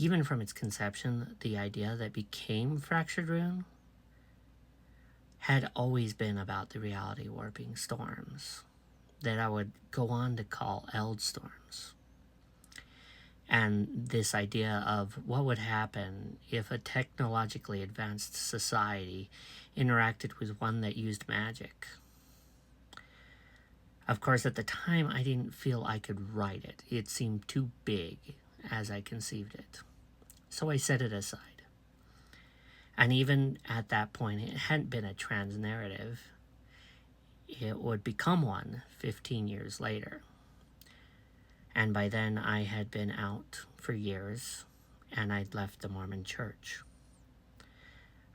even from its conception, the idea that became Fractured Rune had always been about the reality warping storms that I would go on to call Aeldstorms. And this idea of what would happen if a technologically advanced society interacted with one that used magic. Of course, at the time, I didn't feel I could write it. It seemed too big as I conceived it. So I set it aside. And even at that point, it hadn't been a trans narrative. It would become one 15 years later. And by then, I had been out for years, and I'd left the Mormon Church.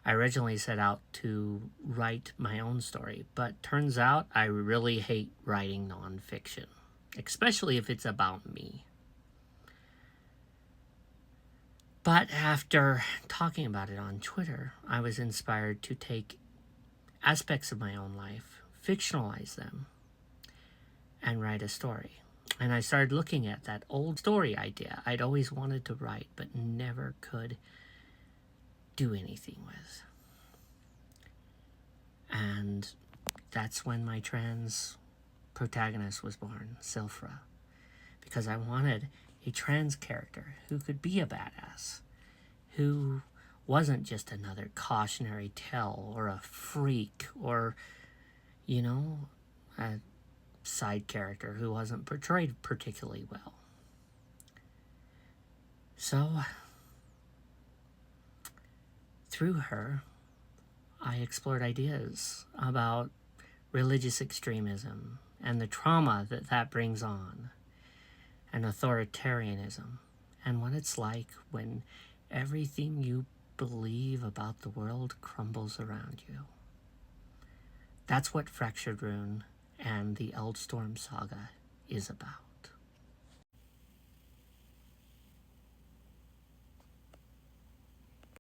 I originally set out to write my own story, but turns out I really hate writing nonfiction, especially if it's about me. But after talking about it on Twitter, I was inspired to take aspects of my own life, fictionalize them, and write a story. And I started looking at that old story idea I'd always wanted to write, but never could do anything with. And that's when my trans protagonist was born, Silfra. Because I wanted a trans character who could be a badass, who wasn't just another cautionary tale or a freak or, a side character who wasn't portrayed particularly well. So, through her, I explored ideas about religious extremism and the trauma that brings on, and authoritarianism, and what it's like when everything you believe about the world crumbles around you. That's what Fractured Rune and the Aeldstorm Saga is about.